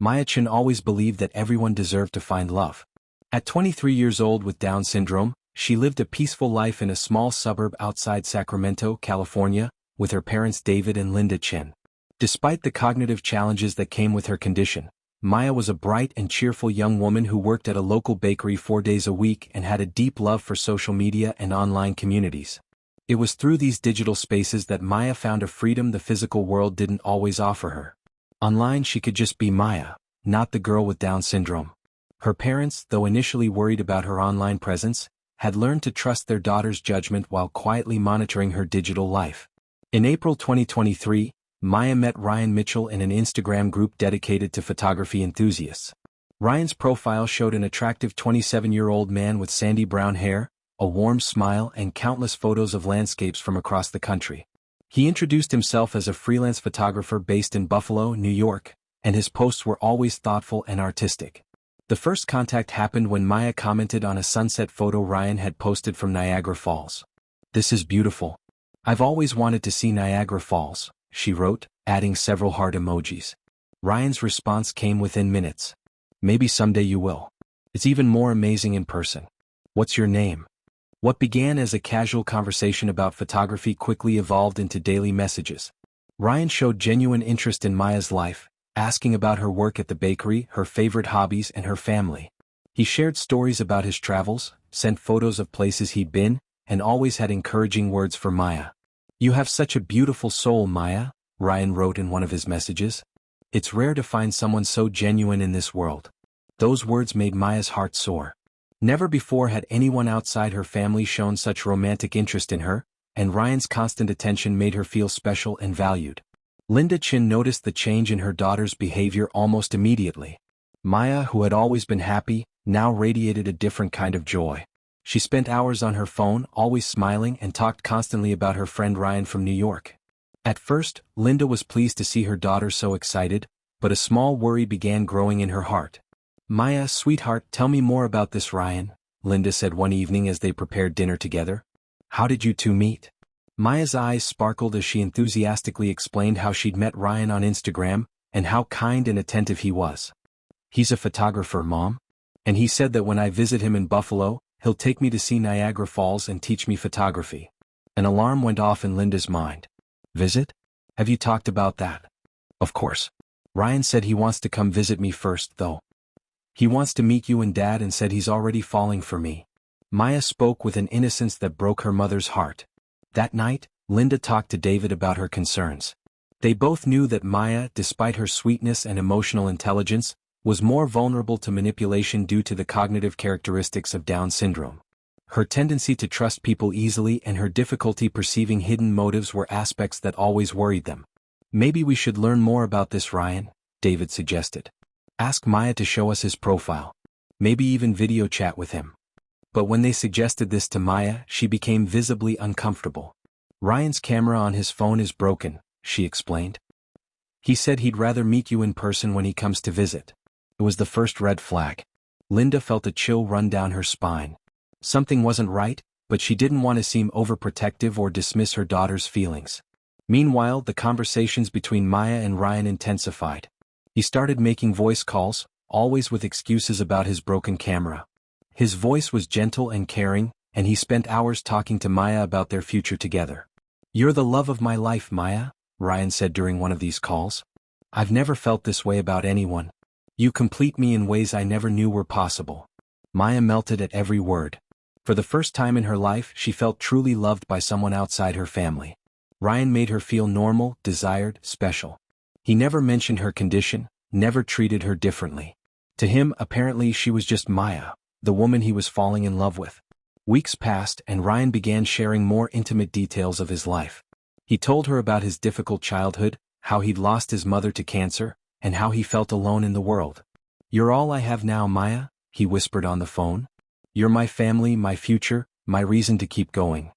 Maya Chen always believed that everyone deserved to find love. At 23 years old with Down syndrome, she lived a peaceful life in a small suburb outside Sacramento, California, with her parents David and Linda Chen. Despite the cognitive challenges that came with her condition, Maya was a bright and cheerful young woman who worked at a local bakery 4 days a week and had a deep love for social media and online communities. It was through these digital spaces that Maya found a freedom the physical world didn't always offer her. Online she could just be Maya, not the girl with Down syndrome. Her parents, though initially worried about her online presence, had learned to trust their daughter's judgment while quietly monitoring her digital life. In April 2023, Maya met Ryan Mitchell in an Instagram group dedicated to photography enthusiasts. Ryan's profile showed an attractive 27-year-old man with sandy brown hair, a warm smile and countless photos of landscapes from across the country. He introduced himself as a freelance photographer based in Buffalo, New York, and his posts were always thoughtful and artistic. The first contact happened when Maya commented on a sunset photo Ryan had posted from Niagara Falls. "This is beautiful. I've always wanted to see Niagara Falls," she wrote, adding several heart emojis. Ryan's response came within minutes. "Maybe someday you will. It's even more amazing in person. What's your name?" What began as a casual conversation about photography quickly evolved into daily messages. Ryan showed genuine interest in Maya's life, asking about her work at the bakery, her favorite hobbies, and her family. He shared stories about his travels, sent photos of places he'd been, and always had encouraging words for Maya. "You have such a beautiful soul, Maya," Ryan wrote in one of his messages. "It's rare to find someone so genuine in this world." Those words made Maya's heart soar. Never before had anyone outside her family shown such romantic interest in her, and Ryan's constant attention made her feel special and valued. Linda Chen noticed the change in her daughter's behavior almost immediately. Maya, who had always been happy, now radiated a different kind of joy. She spent hours on her phone, always smiling, and talked constantly about her friend Ryan from New York. At first, Linda was pleased to see her daughter so excited, but a small worry began growing in her heart. "Maya, sweetheart, tell me more about this Ryan," Linda said one evening as they prepared dinner together. "How did you two meet?" Maya's eyes sparkled as she enthusiastically explained how she'd met Ryan on Instagram, and how kind and attentive he was. "He's a photographer, Mom. And he said that when I visit him in Buffalo, he'll take me to see Niagara Falls and teach me photography." An alarm went off in Linda's mind. "Visit? Have you talked about that?" "Of course. Ryan said he wants to come visit me first, though. He wants to meet you and Dad and said he's already falling for me." Maya spoke with an innocence that broke her mother's heart. That night, Linda talked to David about her concerns. They both knew that Maya, despite her sweetness and emotional intelligence, was more vulnerable to manipulation due to the cognitive characteristics of Down syndrome. Her tendency to trust people easily and her difficulty perceiving hidden motives were aspects that always worried them. "Maybe we should learn more about this Ryan," David suggested. "Ask Maya to show us his profile. Maybe even video chat with him." But when they suggested this to Maya, she became visibly uncomfortable. "Ryan's camera on his phone is broken," she explained. "He said he'd rather meet you in person when he comes to visit." It was the first red flag. Linda felt a chill run down her spine. Something wasn't right, but she didn't want to seem overprotective or dismiss her daughter's feelings. Meanwhile, the conversations between Maya and Ryan intensified. He started making voice calls, always with excuses about his broken camera. His voice was gentle and caring, and he spent hours talking to Maya about their future together. "You're the love of my life, Maya," Ryan said during one of these calls. "I've never felt this way about anyone. You complete me in ways I never knew were possible." Maya melted at every word. For the first time in her life, she felt truly loved by someone outside her family. Ryan made her feel normal, desired, special. He never mentioned her condition, never treated her differently. To him, apparently, she was just Maya, the woman he was falling in love with. Weeks passed and Ryan began sharing more intimate details of his life. He told her about his difficult childhood, how he'd lost his mother to cancer, and how he felt alone in the world. "You're all I have now, Maya," he whispered on the phone. "You're my family, my future, my reason to keep going."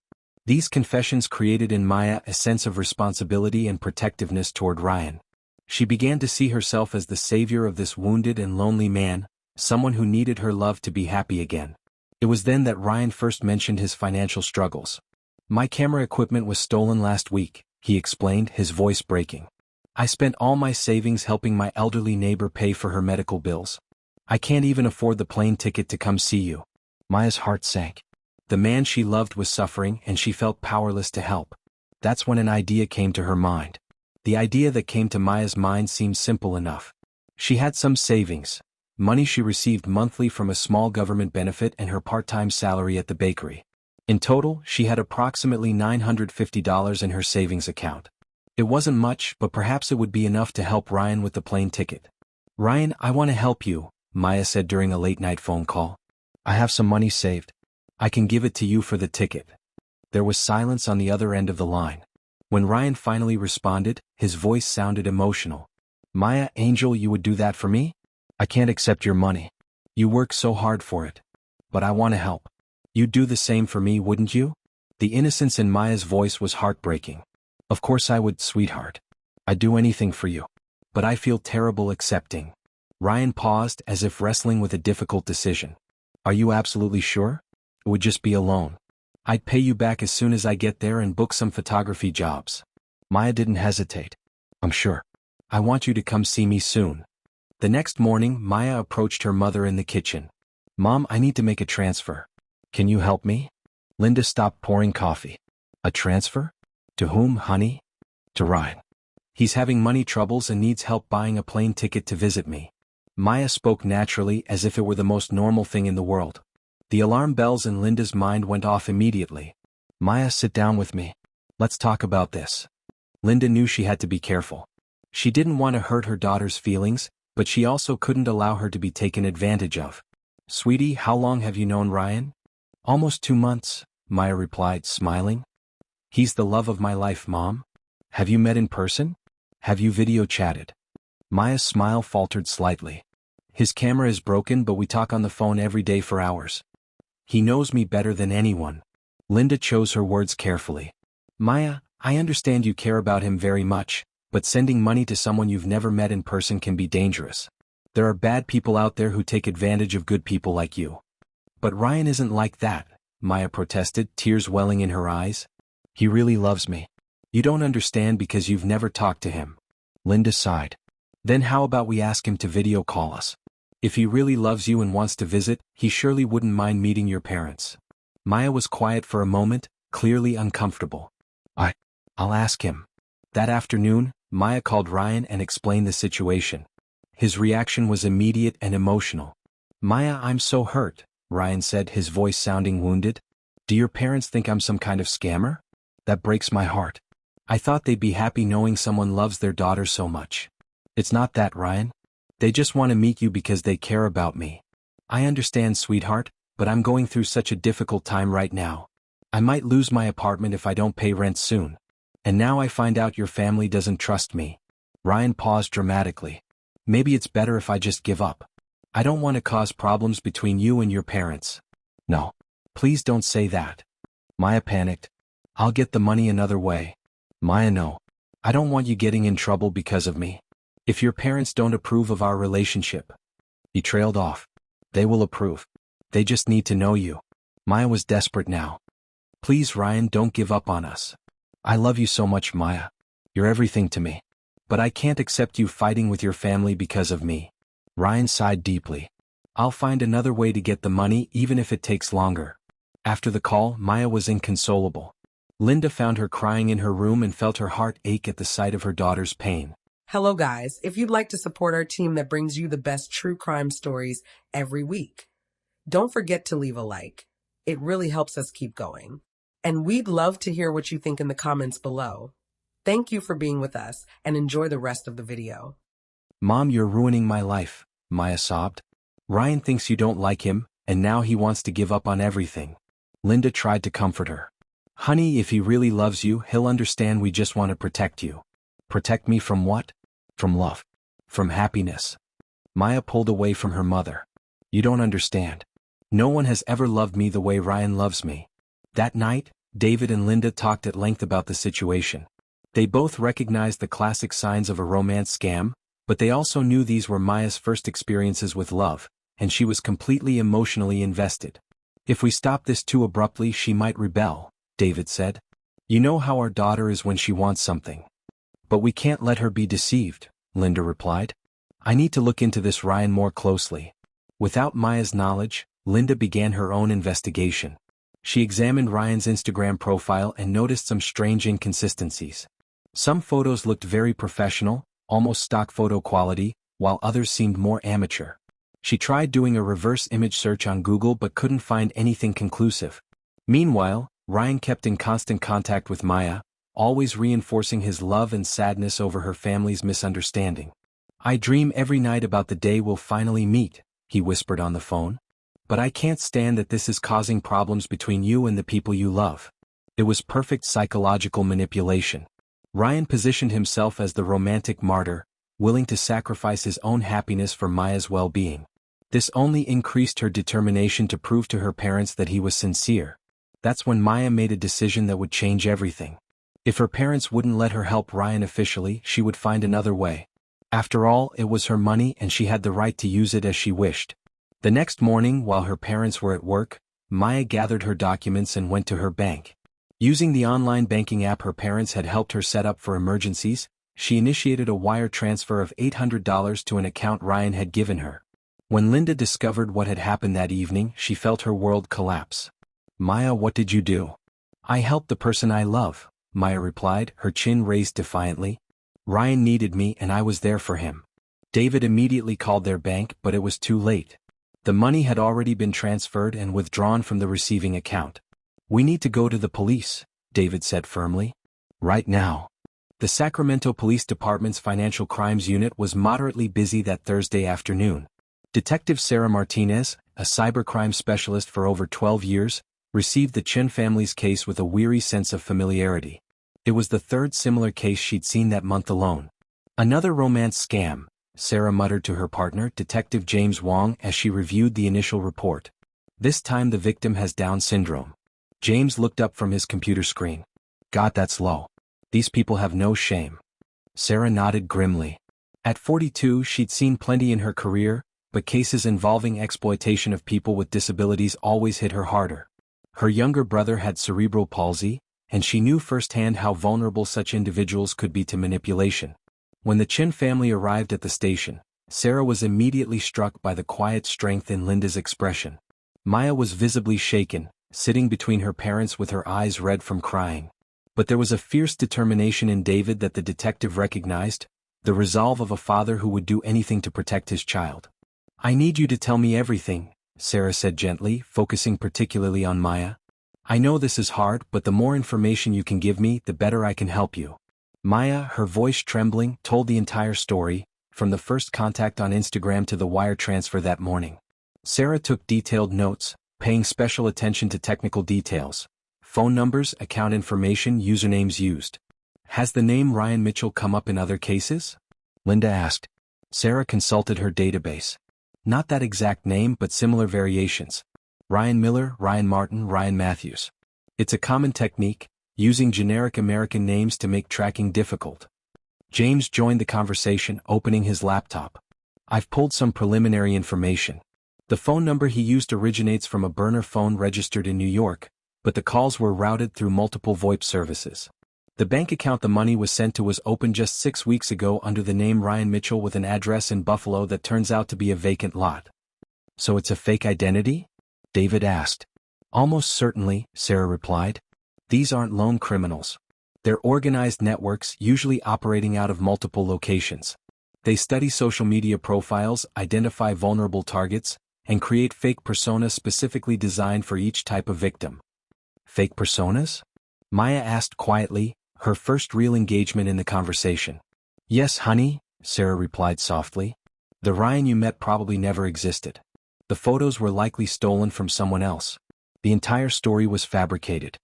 These confessions created in Maya a sense of responsibility and protectiveness toward Ryan. She began to see herself as the savior of this wounded and lonely man, someone who needed her love to be happy again. It was then that Ryan first mentioned his financial struggles. "My camera equipment was stolen last week," he explained, his voice breaking. I spent all my savings helping my elderly neighbor pay for her medical bills. I can't even afford the plane ticket to come see you." Maya's heart sank. The man she loved was suffering and she felt powerless to help. That's when an idea came to her mind. The idea that came to Maya's mind seemed simple enough. She had some savings, money she received monthly from a small government benefit and her part-time salary at the bakery. In total, she had approximately $950 in her savings account. It wasn't much, but perhaps it would be enough to help Ryan with the plane ticket. "Ryan, I want to help you," Maya said during a late-night phone call. "I have some money saved. I can give it to you for the ticket." There was silence on the other end of the line. When Ryan finally responded, his voice sounded emotional. "Maya, Angel, you would do that for me? I can't accept your money. You work so hard for it. But I want to help. You'd do the same for me, wouldn't you?" The innocence in Maya's voice was heartbreaking. "Of course I would, sweetheart. I'd do anything for you. But I feel terrible accepting." Ryan paused as if wrestling with a difficult decision. "Are you absolutely sure? It would just be a loan. I'd pay you back as soon as I get there and book some photography jobs." Maya didn't hesitate. "I'm sure. I want you to come see me soon." The next morning, Maya approached her mother in the kitchen. "Mom, I need to make a transfer. Can you help me?" Linda stopped pouring coffee. "A transfer? To whom, honey?" "To Ryan. He's having money troubles and needs help buying a plane ticket to visit me." Maya spoke naturally as if it were the most normal thing in the world. The alarm bells in Linda's mind went off immediately. "Maya, sit down with me. Let's talk about this." Linda knew she had to be careful. She didn't want to hurt her daughter's feelings, but she also couldn't allow her to be taken advantage of. "Sweetie, how long have you known Ryan?" "Almost 2 months," Maya replied, smiling. "He's the love of my life, Mom. Have you met in person? Have you video chatted?" Maya's smile faltered slightly. "His camera is broken, but we talk on the phone every day for hours. He knows me better than anyone." Linda chose her words carefully. "Maya, I understand you care about him very much, but sending money to someone you've never met in person can be dangerous. There are bad people out there who take advantage of good people like you." "But Ryan isn't like that," Maya protested, tears welling in her eyes. "He really loves me. You don't understand because you've never talked to him." Linda sighed. "Then how about we ask him to video call us? If he really loves you and wants to visit, he surely wouldn't mind meeting your parents." Maya was quiet for a moment, clearly uncomfortable. I'll ask him." That afternoon, Maya called Ryan and explained the situation. His reaction was immediate and emotional. "Maya, I'm so hurt," Ryan said, his voice sounding wounded. "Do your parents think I'm some kind of scammer? That breaks my heart. I thought they'd be happy knowing someone loves their daughter so much." "It's not that, Ryan. They just want to meet you because they care about me. I understand, sweetheart, but I'm going through such a difficult time right now. I might lose my apartment if I don't pay rent soon. And now I find out your family doesn't trust me." Ryan paused dramatically. "Maybe it's better if I just give up. I don't want to cause problems between you and your parents." "No. Please don't say that." Maya panicked. "I'll get the money another way." "Maya, no. I don't want you getting in trouble because of me. If your parents don't approve of our relationship." He trailed off. "They will approve. They just need to know you." Maya was desperate now. "Please, Ryan, don't give up on us. I love you so much, Maya. You're everything to me. But I can't accept you fighting with your family because of me." Ryan sighed deeply. "I'll find another way to get the money even if it takes longer." After the call, Maya was inconsolable. Linda found her crying in her room and felt her heart ache at the sight of her daughter's pain. Hello guys, if you'd like to support our team that brings you the best true crime stories every week, don't forget to leave a like. It really helps us keep going. And we'd love to hear what you think in the comments below. Thank you for being with us and enjoy the rest of the video. "Mom, you're ruining my life," Maya sobbed. "Ryan thinks you don't like him, and now he wants to give up on everything." Linda tried to comfort her. "Honey, if he really loves you, he'll understand we just want to protect you." "Protect me from what?" "From love. From happiness." Maya pulled away from her mother. "You don't understand. No one has ever loved me the way Ryan loves me." That night, David and Linda talked at length about the situation. They both recognized the classic signs of a romance scam, but they also knew these were Maya's first experiences with love, and she was completely emotionally invested. "If we stop this too abruptly, she might rebel," David said. "You know how our daughter is when she wants something." But we can't let her be deceived, Linda replied. I need to look into this Ryan more closely. Without Maya's knowledge, Linda began her own investigation. She examined Ryan's Instagram profile and noticed some strange inconsistencies. Some photos looked very professional, almost stock photo quality, while others seemed more amateur. She tried doing a reverse image search on Google but couldn't find anything conclusive. Meanwhile, Ryan kept in constant contact with Maya, always reinforcing his love and sadness over her family's misunderstanding. I dream every night about the day we'll finally meet, he whispered on the phone. But I can't stand that this is causing problems between you and the people you love. It was perfect psychological manipulation. Ryan positioned himself as the romantic martyr, willing to sacrifice his own happiness for Maya's well-being. This only increased her determination to prove to her parents that he was sincere. That's when Maya made a decision that would change everything. If her parents wouldn't let her help Ryan officially, she would find another way. After all, it was her money and she had the right to use it as she wished. The next morning, while her parents were at work, Maya gathered her documents and went to her bank. Using the online banking app her parents had helped her set up for emergencies, she initiated a wire transfer of $800 to an account Ryan had given her. When Linda discovered what had happened that evening, she felt her world collapse. Maya, what did you do? I helped the person I love, Maya replied, her chin raised defiantly. Ryan needed me and I was there for him. David immediately called their bank, but it was too late. The money had already been transferred and withdrawn from the receiving account. We need to go to the police, David said firmly. Right now. The Sacramento Police Department's Financial Crimes Unit was moderately busy that Thursday afternoon. Detective Sarah Martinez, a cybercrime specialist for over 12 years, received the Chin family's case with a weary sense of familiarity. It was the third similar case she'd seen that month alone. Another romance scam, Sarah muttered to her partner, Detective James Wong, as she reviewed the initial report. This time the victim has Down syndrome. James looked up from his computer screen. God, that's low. These people have no shame. Sarah nodded grimly. At 42, she'd seen plenty in her career, but cases involving exploitation of people with disabilities always hit her harder. Her younger brother had cerebral palsy, and she knew firsthand how vulnerable such individuals could be to manipulation. When the Chin family arrived at the station, Sarah was immediately struck by the quiet strength in Linda's expression. Maya was visibly shaken, sitting between her parents with her eyes red from crying. But there was a fierce determination in David that the detective recognized, the resolve of a father who would do anything to protect his child. I need you to tell me everything, Sarah said gently, focusing particularly on Maya. I know this is hard, but the more information you can give me, the better I can help you. Maya, her voice trembling, told the entire story, from the first contact on Instagram to the wire transfer that morning. Sarah took detailed notes, paying special attention to technical details. Phone numbers, account information, usernames used. Has the name Ryan Mitchell come up in other cases? Linda asked. Sarah consulted her database. Not that exact name, but similar variations. Ryan Miller, Ryan Martin, Ryan Matthews. It's a common technique, using generic American names to make tracking difficult. James joined the conversation, opening his laptop. I've pulled some preliminary information. The phone number he used originates from a burner phone registered in New York, but the calls were routed through multiple VoIP services. The bank account the money was sent to was opened just 6 weeks ago under the name Ryan Mitchell with an address in Buffalo that turns out to be a vacant lot. So it's a fake identity? David asked. Almost certainly, Sarah replied. These aren't lone criminals. They're organized networks, usually operating out of multiple locations. They study social media profiles, identify vulnerable targets, and create fake personas specifically designed for each type of victim. Fake personas? Maya asked quietly, her first real engagement in the conversation. Yes, honey, Sarah replied softly. The Ryan you met probably never existed. The photos were likely stolen from someone else. The entire story was fabricated.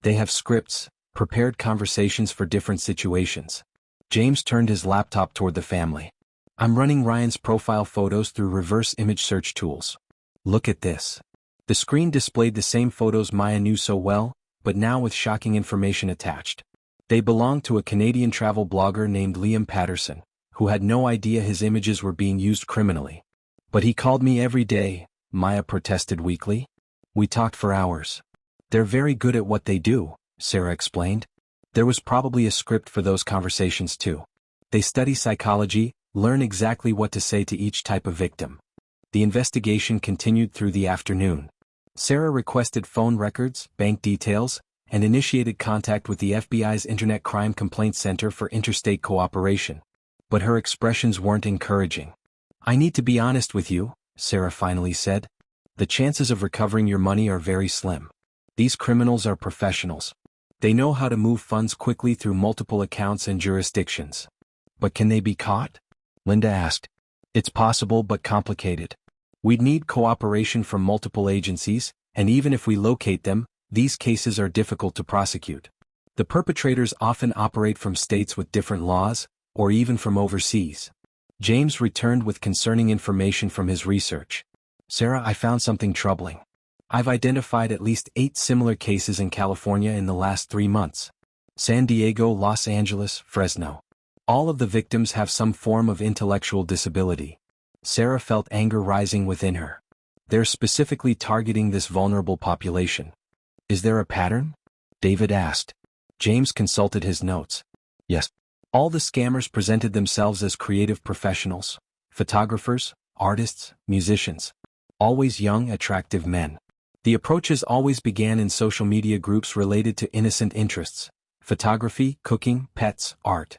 They have scripts, prepared conversations for different situations. James turned his laptop toward the family. I'm running Ryan's profile photos through reverse image search tools. Look at this. The screen displayed the same photos Maya knew so well, but now with shocking information attached. They belonged to a Canadian travel blogger named Liam Patterson, who had no idea his images were being used criminally. But he called me every day, Maya protested weakly. We talked for hours. They're very good at what they do, Sarah explained. There was probably a script for those conversations too. They study psychology, learn exactly what to say to each type of victim. The investigation continued through the afternoon. Sarah requested phone records, bank details, and initiated contact with the FBI's Internet Crime Complaint Center for interstate cooperation. But her expressions weren't encouraging. "I need to be honest with you," Sarah finally said. "The chances of recovering your money are very slim. These criminals are professionals. They know how to move funds quickly through multiple accounts and jurisdictions." "But can they be caught?" Linda asked. "It's possible but complicated. We'd need cooperation from multiple agencies, and even if we locate them, these cases are difficult to prosecute. The perpetrators often operate from states with different laws, or even from overseas." James returned with concerning information from his research. "Sarah, I found something troubling. I've identified at least 8 similar cases in California in the last 3 months. San Diego, Los Angeles, Fresno. All of the victims have some form of intellectual disability." Sarah felt anger rising within her. "They're specifically targeting this vulnerable population." "Is there a pattern?" David asked. James consulted his notes. "Yes. All the scammers presented themselves as creative professionals, photographers, artists, musicians. Always young, attractive men. The approaches always began in social media groups related to innocent interests: photography, cooking, pets, art."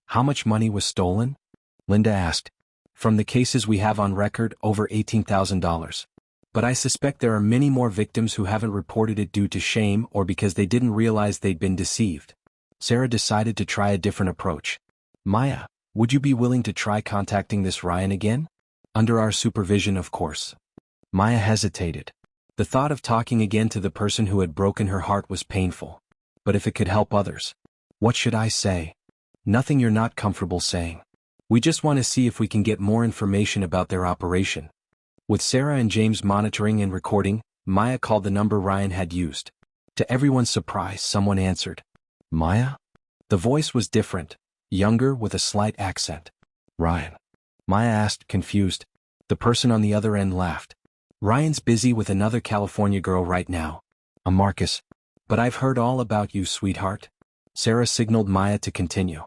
"How much money was stolen?" Linda asked. "From the cases we have on record, over $18,000. But I suspect there are many more victims who haven't reported it due to shame or because they didn't realize they'd been deceived." Sarah decided to try a different approach. "Maya, would you be willing to try contacting this Ryan again? Under our supervision, of course." Maya hesitated. The thought of talking again to the person who had broken her heart was painful. But if it could help others. "What should I say?" "Nothing you're not comfortable saying. We just want to see if we can get more information about their operation." With Sarah and James monitoring and recording, Maya called the number Ryan had used. To everyone's surprise, someone answered. "Maya?" The voice was different, younger with a slight accent. "Ryan?" Maya asked, confused. The person on the other end laughed. "Ryan's busy with another California girl right now. A Marcus. But I've heard all about you, sweetheart." Sarah signaled Maya to continue.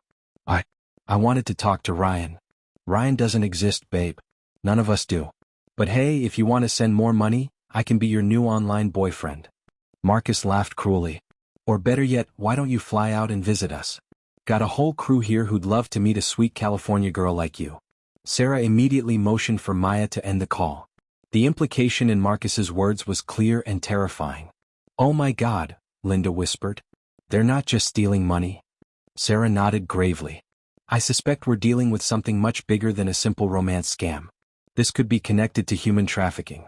I wanted to talk to Ryan." "Ryan doesn't exist, babe. None of us do. But hey, if you want to send more money, I can be your new online boyfriend." Marcus laughed cruelly. "Or better yet, why don't you fly out and visit us? Got a whole crew here who'd love to meet a sweet California girl like you." Sarah immediately motioned for Maya to end the call. The implication in Marcus's words was clear and terrifying. "Oh my God," Linda whispered. "They're not just stealing money." Sarah nodded gravely. "I suspect we're dealing with something much bigger than a simple romance scam. This could be connected to human trafficking."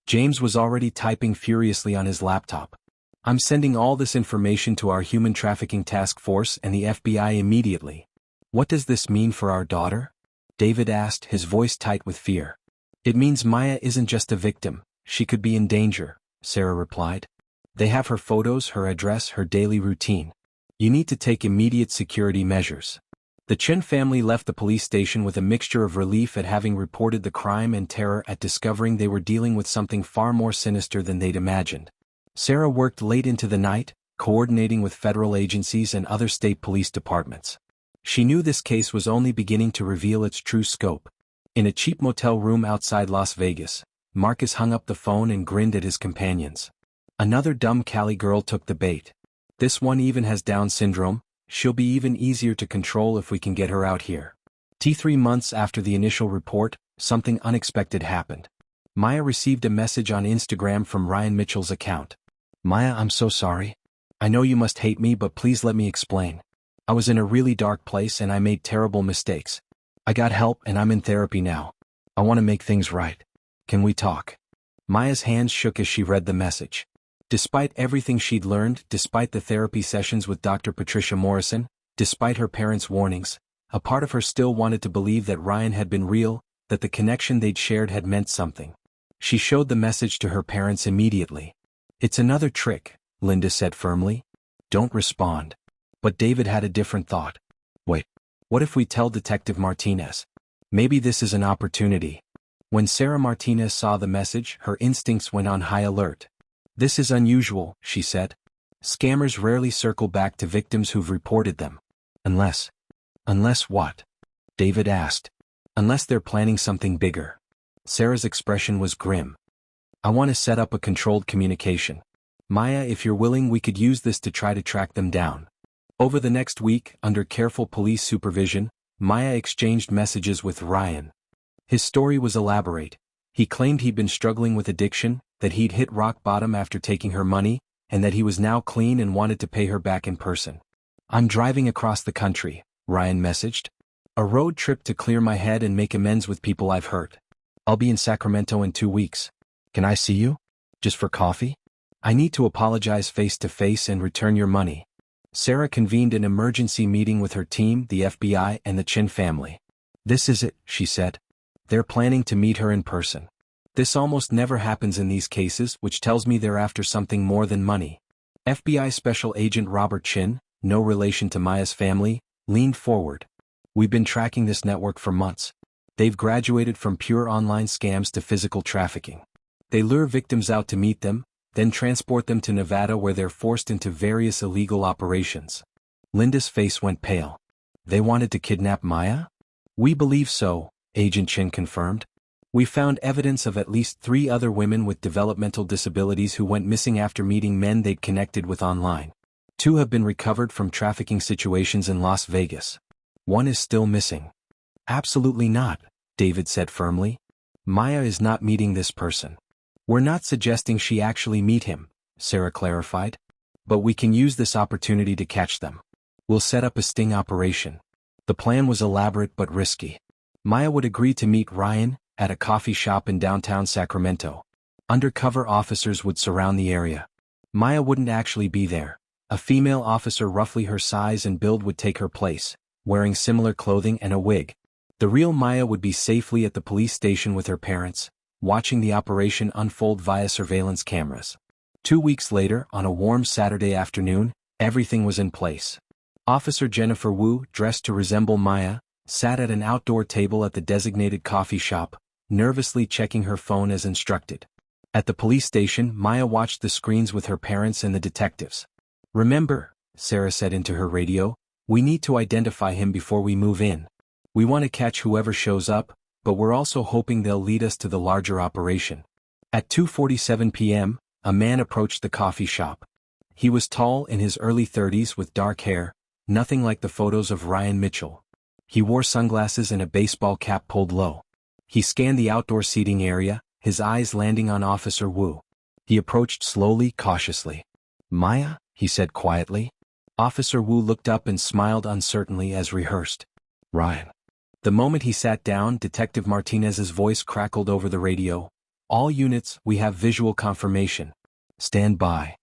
James was already typing furiously on his laptop. "I'm sending all this information to our human trafficking task force and the FBI immediately." "What does this mean for our daughter?" David asked, his voice tight with fear. "It means Maya isn't just a victim, she could be in danger," Sarah replied. "They have her photos, her address, her daily routine. You need to take immediate security measures." The Chen family left the police station with a mixture of relief at having reported the crime and terror at discovering they were dealing with something far more sinister than they'd imagined. Sarah worked late into the night, coordinating with federal agencies and other state police departments. She knew this case was only beginning to reveal its true scope. In a cheap motel room outside Las Vegas, Marcus hung up the phone and grinned at his companions. "Another dumb Cali girl took the bait. This one even has Down syndrome. She'll be even easier to control if we can get her out here." 3 months after the initial report, something unexpected happened. Maya received a message on Instagram from Ryan Mitchell's account. "Maya, I'm so sorry. I know you must hate me, but please let me explain. I was in a really dark place and I made terrible mistakes. I got help and I'm in therapy now. I want to make things right. Can we talk?" Maya's hands shook as she read the message. Despite everything she'd learned, despite the therapy sessions with Dr. Patricia Morrison, despite her parents' warnings, a part of her still wanted to believe that Ryan had been real, that the connection they'd shared had meant something. She showed the message to her parents immediately. "It's another trick," Linda said firmly. "Don't respond." But David had a different thought. "Wait, what if we tell Detective Martinez? Maybe this is an opportunity." When Sarah Martinez saw the message, her instincts went on high alert. "This is unusual," she said. Scammers rarely circle back to victims who've reported them. Unless what? David asked. Unless they're planning something bigger. Sarah's expression was grim. I want to set up a controlled communication. Maya, if you're willing, we could use this to try to track them down. Over the next week, under careful police supervision, Maya exchanged messages with Ryan. His story was elaborate. He claimed he'd been struggling with addiction, that he'd hit rock bottom after taking her money, and that he was now clean and wanted to pay her back in person. I'm driving across the country, Ryan messaged. A road trip to clear my head and make amends with people I've hurt. I'll be in Sacramento in 2 weeks. Can I see you? Just for coffee? I need to apologize face to face and return your money. Sarah convened an emergency meeting with her team, the FBI, and the Chin family. This is it, she said. They're planning to meet her in person. This almost never happens in these cases, which tells me they're after something more than money. FBI Special Agent Robert Chin, no relation to Maya's family, leaned forward. We've been tracking this network for months. They've graduated from pure online scams to physical trafficking. They lure victims out to meet them, then transport them to Nevada where they're forced into various illegal operations. Linda's face went pale. They wanted to kidnap Maya? We believe so, Agent Chin confirmed. We found evidence of at least 3 other women with developmental disabilities who went missing after meeting men they'd connected with online. 2 have been recovered from trafficking situations in Las Vegas. 1 is still missing. Absolutely not, David said firmly. Maya is not meeting this person. We're not suggesting she actually meet him, Sarah clarified. But we can use this opportunity to catch them. We'll set up a sting operation. The plan was elaborate but risky. Maya would agree to meet Ryan at a coffee shop in downtown Sacramento. Undercover officers would surround the area. Maya wouldn't actually be there. A female officer roughly her size and build would take her place, wearing similar clothing and a wig. The real Maya would be safely at the police station with her parents, watching the operation unfold via surveillance cameras. 2 weeks later, on a warm Saturday afternoon, everything was in place. Officer Jennifer Wu, dressed to resemble Maya, sat at an outdoor table at the designated coffee shop, nervously checking her phone as instructed. At the police station, Maya watched the screens with her parents and the detectives. Remember, Sarah said into her radio, we need to identify him before we move in. We want to catch whoever shows up, but we're also hoping they'll lead us to the larger operation. At 2:47 p.m., a man approached the coffee shop. He was tall, in his early 30s with dark hair, nothing like the photos of Ryan Mitchell. He wore sunglasses and a baseball cap pulled low. He scanned the outdoor seating area, his eyes landing on Officer Wu. He approached slowly, cautiously. Maya, he said quietly. Officer Wu looked up and smiled uncertainly as rehearsed. Ryan. The moment he sat down, Detective Martinez's voice crackled over the radio. All units, we have visual confirmation. Stand by.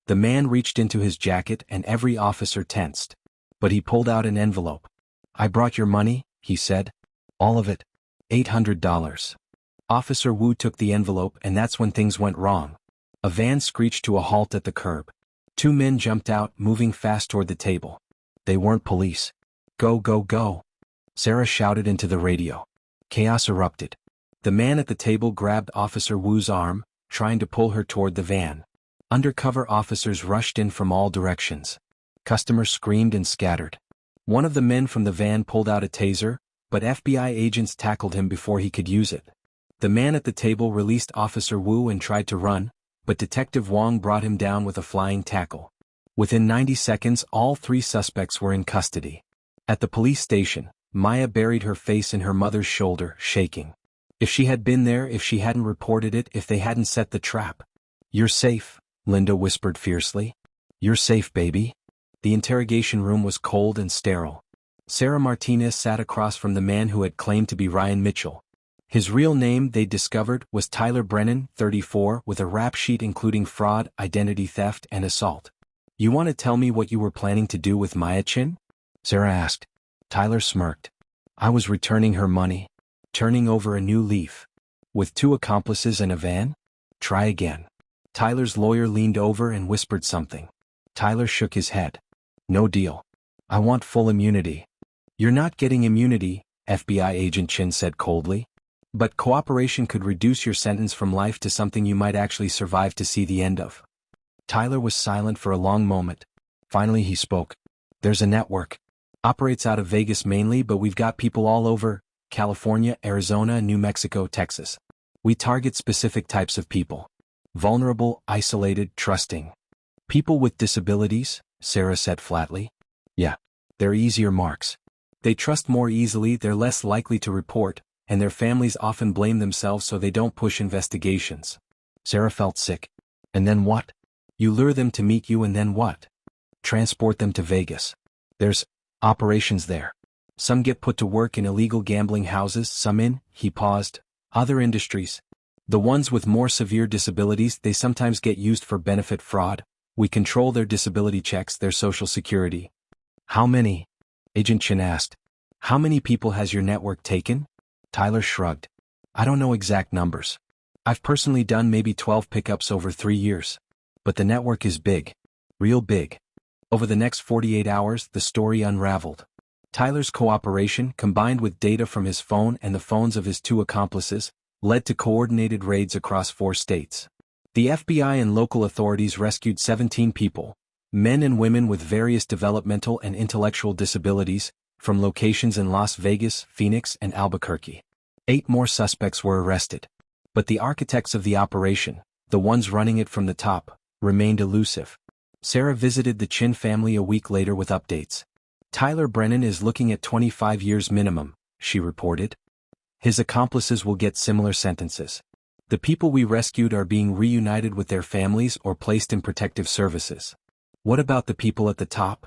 The man reached into his jacket and every officer tensed. But he pulled out an envelope. I brought your money, he said. All of it. $800. Officer Wu took the envelope and that's when things went wrong. A van screeched to a halt at the curb. 2 men jumped out, moving fast toward the table. They weren't police. Go, go, go. Sarah shouted into the radio. Chaos erupted. The man at the table grabbed Officer Wu's arm, trying to pull her toward the van. Undercover officers rushed in from all directions. Customers screamed and scattered. One of the men from the van pulled out a taser, but FBI agents tackled him before he could use it. The man at the table released Officer Wu and tried to run, but Detective Wong brought him down with a flying tackle. Within 90 seconds, all 3 suspects were in custody. At the police station, Maya buried her face in her mother's shoulder, shaking. If she had been there, if she hadn't reported it, if they hadn't set the trap. You're safe, Linda whispered fiercely. You're safe, baby. The interrogation room was cold and sterile. Sarah Martinez sat across from the man who had claimed to be Ryan Mitchell. His real name, they discovered, was Tyler Brennan, 34, with a rap sheet including fraud, identity theft, and assault. You want to tell me what you were planning to do with Maya Chin? Sarah asked. Tyler smirked. I was returning her money. Turning over a new leaf. With 2 accomplices and a van? Try again. Tyler's lawyer leaned over and whispered something. Tyler shook his head. No deal. I want full immunity. You're not getting immunity, FBI agent Chin said coldly. But cooperation could reduce your sentence from life to something you might actually survive to see the end of. Tyler was silent for a long moment. Finally he spoke. There's a network. Operates out of Vegas mainly, but we've got people all over California, Arizona, New Mexico, Texas. We target specific types of people. Vulnerable, isolated, trusting. People with disabilities, Sarah said flatly. Yeah. They're easier marks. They trust more easily, they're less likely to report, and their families often blame themselves so they don't push investigations. Sarah felt sick. And then what? You lure them to meet you and then what? Transport them to Vegas. There's operations there. Some get put to work in illegal gambling houses, some in, he paused, other industries. The ones with more severe disabilities, they sometimes get used for benefit fraud. We control their disability checks, their social security. How many? Agent Chin asked. How many people has your network taken? Tyler shrugged. I don't know exact numbers. I've personally done maybe 12 pickups over 3 years. But the network is big. Real big. Over the next 48 hours, the story unraveled. Tyler's cooperation, combined with data from his phone and the phones of his 2 accomplices, led to coordinated raids across 4 states. The FBI and local authorities rescued 17 people, men and women with various developmental and intellectual disabilities, from locations in Las Vegas, Phoenix, and Albuquerque. 8 more suspects were arrested. But the architects of the operation, the ones running it from the top, remained elusive. Sarah visited the Chin family a week later with updates. Tyler Brennan is looking at 25 years minimum, she reported. His accomplices will get similar sentences. The people we rescued are being reunited with their families or placed in protective services. What about the people at the top?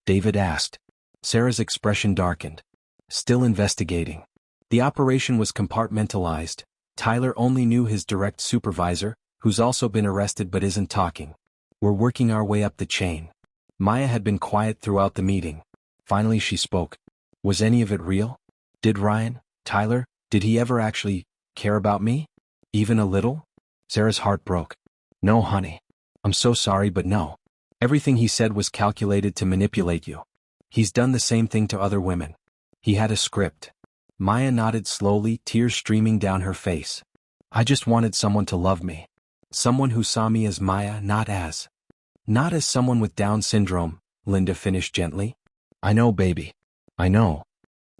David asked. Sarah's expression darkened. Still investigating. The operation was compartmentalized. Tyler only knew his direct supervisor, who's also been arrested but isn't talking. We're working our way up the chain. Maya had been quiet throughout the meeting. Finally she spoke. Was any of it real? Did Ryan, Tyler, did he ever actually care about me? Even a little? Sarah's heart broke. No, honey. I'm so sorry, but no. Everything he said was calculated to manipulate you. He's done the same thing to other women. He had a script. Maya nodded slowly, tears streaming down her face. I just wanted someone to love me. Someone who saw me as Maya, not as someone with Down syndrome, Linda finished gently. I know, baby. I know.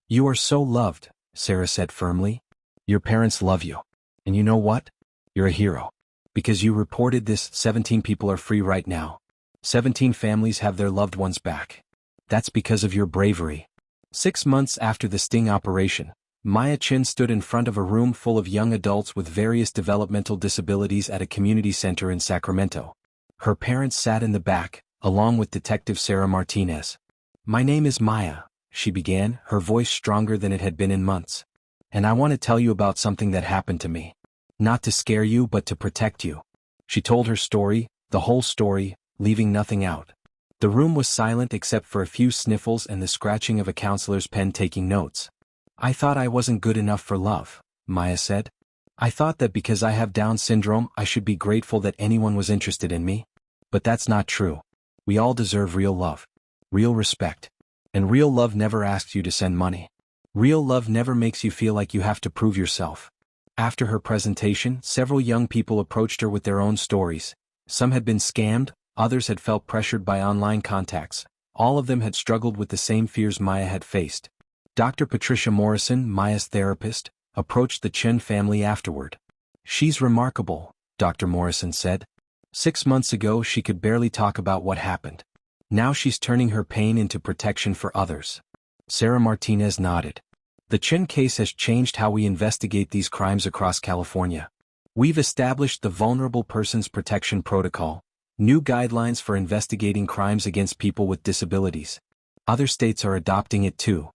You are so loved, Sarah said firmly. Your parents love you. And you know what? You're a hero. Because you reported this, 17 people are free right now. 17 families have their loved ones back. That's because of your bravery. 6 months after the sting operation, Maya Chin stood in front of a room full of young adults with various developmental disabilities at a community center in Sacramento. Her parents sat in the back, along with Detective Sarah Martinez. My name is Maya, she began, her voice stronger than it had been in months. And I want to tell you about something that happened to me. Not to scare you, but to protect you. She told her story, the whole story, leaving nothing out. The room was silent except for a few sniffles and the scratching of a counselor's pen taking notes. I thought I wasn't good enough for love, Maya said. I thought that because I have Down syndrome I should be grateful that anyone was interested in me. But that's not true. We all deserve real love. Real respect. And real love never asks you to send money. Real love never makes you feel like you have to prove yourself. After her presentation, several young people approached her with their own stories. Some had been scammed, others had felt pressured by online contacts. All of them had struggled with the same fears Maya had faced. Dr. Patricia Morrison, Maya's therapist, approached the Chen family afterward. She's remarkable, Dr. Morrison said. 6 months ago she could barely talk about what happened. Now she's turning her pain into protection for others. Sarah Martinez nodded. The Chen case has changed how we investigate these crimes across California. We've established the Vulnerable Persons Protection Protocol, new guidelines for investigating crimes against people with disabilities. Other states are adopting it too.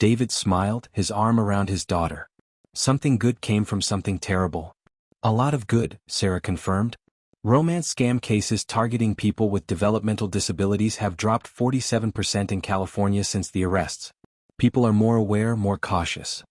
David smiled, his arm around his daughter. Something good came from something terrible. A lot of good, Sarah confirmed. Romance scam cases targeting people with developmental disabilities have dropped 47% in California since the arrests. People are more aware, more cautious.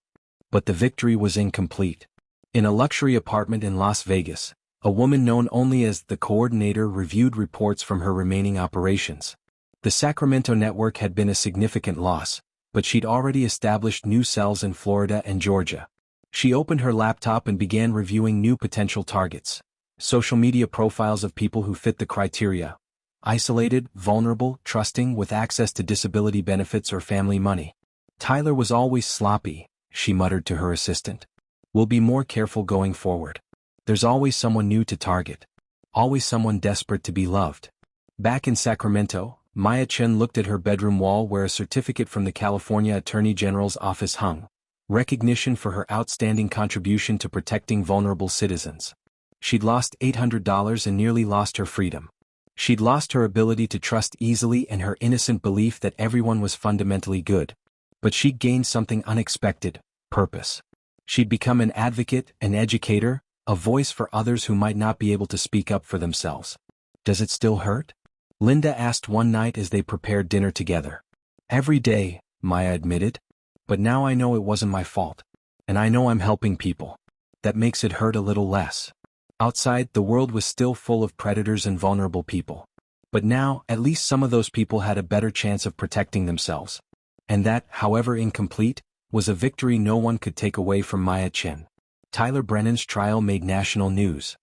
But the victory was incomplete. In a luxury apartment in Las Vegas, a woman known only as the coordinator reviewed reports from her remaining operations. The Sacramento network had been a significant loss, but she'd already established new cells in Florida and Georgia. She opened her laptop and began reviewing new potential targets. social media profiles of people who fit the criteria: isolated, vulnerable, trusting, with access to disability benefits or family money. Tyler was always sloppy, she muttered to her assistant. We'll be more careful going forward. There's always someone new to target. Always someone desperate to be loved. Back in Sacramento, Maya Chen looked at her bedroom wall where a certificate from the California Attorney General's office hung. Recognition for her outstanding contribution to protecting vulnerable citizens. She'd lost $800 and nearly lost her freedom. She'd lost her ability to trust easily and her innocent belief that everyone was fundamentally good. But she'd gained something unexpected: purpose. She'd become an advocate, an educator, a voice for others who might not be able to speak up for themselves. Does it still hurt? Linda asked one night as they prepared dinner together. Every day, Maya admitted. But now I know it wasn't my fault. And I know I'm helping people. That makes it hurt a little less. Outside, the world was still full of predators and vulnerable people. But now, at least some of those people had a better chance of protecting themselves. And that, however incomplete, was a victory no one could take away from Maya Chen. Tyler Brennan's trial made national news.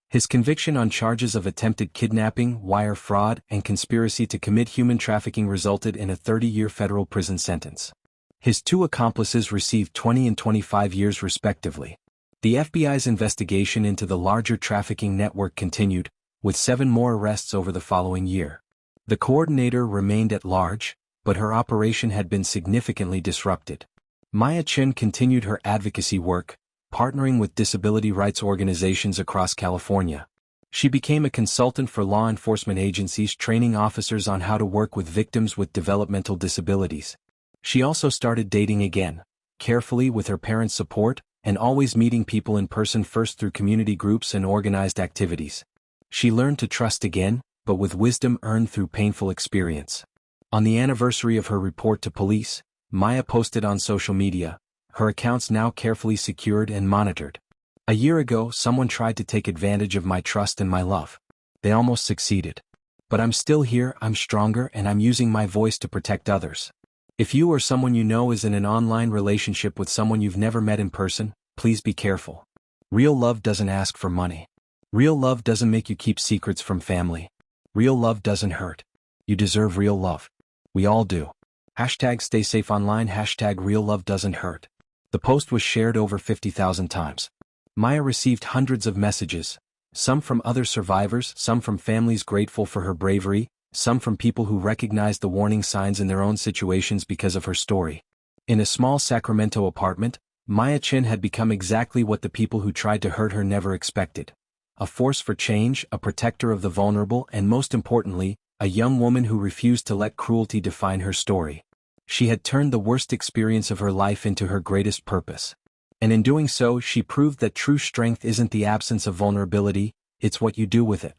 His conviction on charges of attempted kidnapping, wire fraud, and conspiracy to commit human trafficking resulted in a 30-year federal prison sentence. His two accomplices received 20 and 25 years respectively. The FBI's investigation into the larger trafficking network continued, with 7 more arrests over the following year. The coordinator remained at large, but her operation had been significantly disrupted. Maya Chen continued her advocacy work, partnering with disability rights organizations across California. She became a consultant for law enforcement agencies, training officers on how to work with victims with developmental disabilities. She also started dating again, carefully with her parents' support, and always meeting people in person first through community groups and organized activities. She learned to trust again, but with wisdom earned through painful experience. On the anniversary of her report to police, Maya posted on social media, her accounts now carefully secured and monitored. A year ago, someone tried to take advantage of my trust and my love. They almost succeeded. But I'm still here, I'm stronger, and I'm using my voice to protect others. If you or someone you know is in an online relationship with someone you've never met in person, please be careful. Real love doesn't ask for money. Real love doesn't make you keep secrets from family. Real love doesn't hurt. You deserve real love. We all do. #stay safe online, #real love doesn't hurt. The post was shared over 50,000 times. Maya received hundreds of messages, some from other survivors, some from families grateful for her bravery, some from people who recognized the warning signs in their own situations because of her story. In a small Sacramento apartment, Maya Chen had become exactly what the people who tried to hurt her never expected. A force for change, a protector of the vulnerable, and most importantly, a young woman who refused to let cruelty define her story. She had turned the worst experience of her life into her greatest purpose. And in doing so, she proved that true strength isn't the absence of vulnerability, it's what you do with it.